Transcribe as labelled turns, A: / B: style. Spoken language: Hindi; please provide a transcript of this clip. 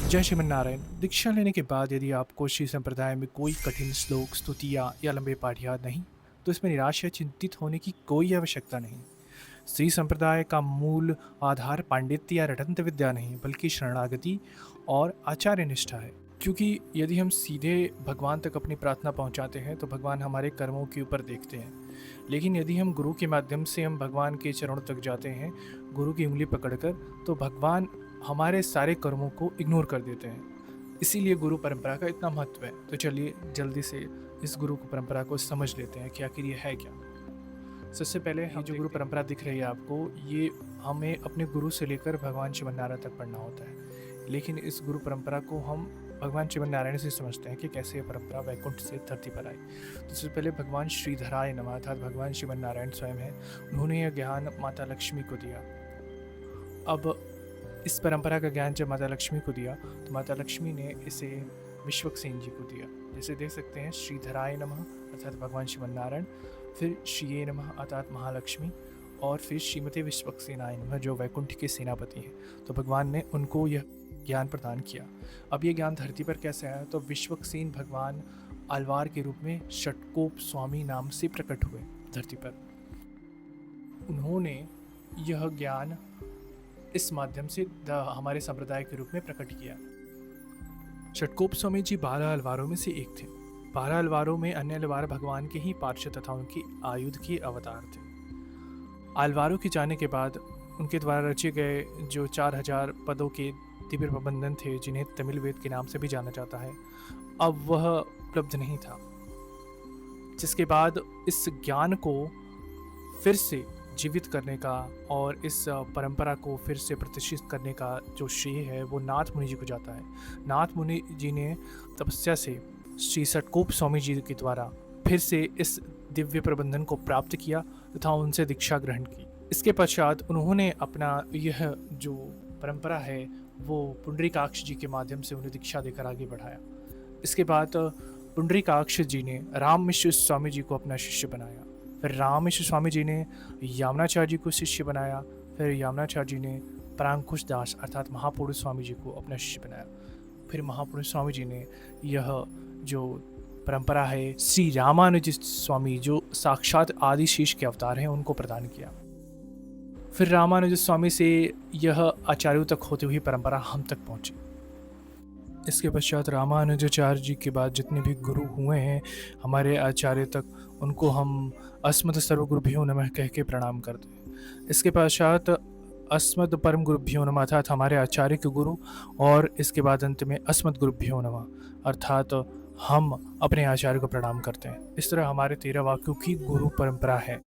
A: जय श्रीमन्नारायण। दीक्षा लेने के बाद यदि आपको श्री संप्रदाय में कोई कठिन श्लोक, स्तुतियाँ या लंबे पाठ याद नहीं, तो इसमें निराश या चिंतित होने की कोई आवश्यकता नहीं। श्री संप्रदाय का मूल आधार पांडित्य या रटंत विद्या नहीं, बल्कि शरणागति और आचार्य निष्ठा है। क्योंकि यदि हम सीधे भगवान तक अपनी प्रार्थना पहुंचाते हैं, तो भगवान हमारे कर्मों के ऊपर देखते हैं। लेकिन यदि हम गुरु के माध्यम से हम भगवान के चरणों तक जाते हैं, गुरु की उंगली पकड़कर, तो भगवान हमारे सारे कर्मों को इग्नोर कर देते हैं। इसीलिए गुरु परंपरा का इतना महत्व है। तो चलिए जल्दी से इस गुरु परंपरा को समझ लेते हैं कि आखिर ये है क्या। सबसे पहले ये जो गुरु परंपरा दिख रही है आपको, ये हमें अपने गुरु से लेकर भगवान श्रीमन्नारायण तक पढ़ना होता है। लेकिन इस गुरु परंपरा को हम भगवान श्रीमन्नारायण से समझते हैं कि कैसे ये परंपरा वैकुंठ से धरती पर आई। तो सबसे पहले भगवान श्रीधराय नमः अर्थात भगवान श्रीमन्नारायण स्वयं है, उन्होंने यह ज्ञान माता लक्ष्मी को दिया। अब इस परंपरा का ज्ञान जब माता लक्ष्मी को दिया, तो माता लक्ष्मी ने इसे विश्वक्सेन जी को दिया। जैसे देख सकते हैं, श्रीधराय नमः अर्थात भगवान श्रीमन्नारायण, फिर श्रीये नमः अर्थात महालक्ष्मी, और फिर श्रीमती विश्वक्सेनाय नमः जो वैकुंठ के सेनापति हैं। तो भगवान ने उनको यह ज्ञान प्रदान किया। अब ये ज्ञान धरती पर कैसे आया? तो विश्वक्सेन भगवान अलवार के रूप में षटकोप स्वामी नाम से प्रकट हुए धरती पर। उन्होंने यह ज्ञान इस माध्यम से हमारे संप्रदाय के रूप में प्रकट किया। षटकोप स्वामी जी 12 अलवारों में से एक थे। 12 अलवारों में अन्य अलवार भगवान के ही पार्षद तथा उनकी आयुध के अवतार थे। अलवारों के जाने के बाद उनके द्वारा रचे गए जो 4000 पदों के दिव्य प्रबंधन थे, जिन्हें तमिल वेद के नाम से भी जाना जाता है, अब वह उपलब्ध नहीं था। जिसके बाद इस ज्ञान को फिर से जीवित करने का और इस परंपरा को फिर से प्रतिष्ठित करने का जो श्रेय है वो नाथ मुनि जी को जाता है। नाथ मुनि जी ने तपस्या से श्री षटकोप स्वामी जी के द्वारा फिर से इस दिव्य प्रबंधन को प्राप्त किया तथा उनसे दीक्षा ग्रहण की। इसके पश्चात उन्होंने अपना यह जो परंपरा है वो पुंडरीकाक्ष जी के माध्यम से उन्हें दीक्षा देकर आगे बढ़ाया। इसके बाद पुंडरीकाक्ष जी ने राम मिश्र स्वामी जी को अपना शिष्य बनाया। फिर राम मिश्र स्वामी जी ने यामुनाचार्य जी को शिष्य बनाया। फिर यामुनाचार्य जी ने परांकुश दास अर्थात महापुरुष स्वामी जी को अपना शिष्य बनाया। फिर महापुरुष स्वामी जी ने यह जो परंपरा है श्री रामानुज स्वामी जो साक्षात आदिशेष के अवतार हैं उनको प्रदान किया। फिर रामानुज स्वामी से यह आचार्यों तक होती हुई परंपरा हम तक पहुंची। इसके पश्चात रामानुजाचार्य जी के बाद जितने भी गुरु हुए हैं हमारे आचार्य तक, उनको हम अस्मद सर्वगुरुभ्यो नमः कह के प्रणाम करते हैं। इसके पश्चात अस्मद परम गुरुभ्यो नमः अर्थात हमारे आचार्य के गुरु, और इसके बाद अंत में अस्मद गुरुभ्यो नमः अर्थात हम अपने आचार्य को प्रणाम करते हैं। इस तरह हमारे 13 वाक्यों की गुरु परंपरा है।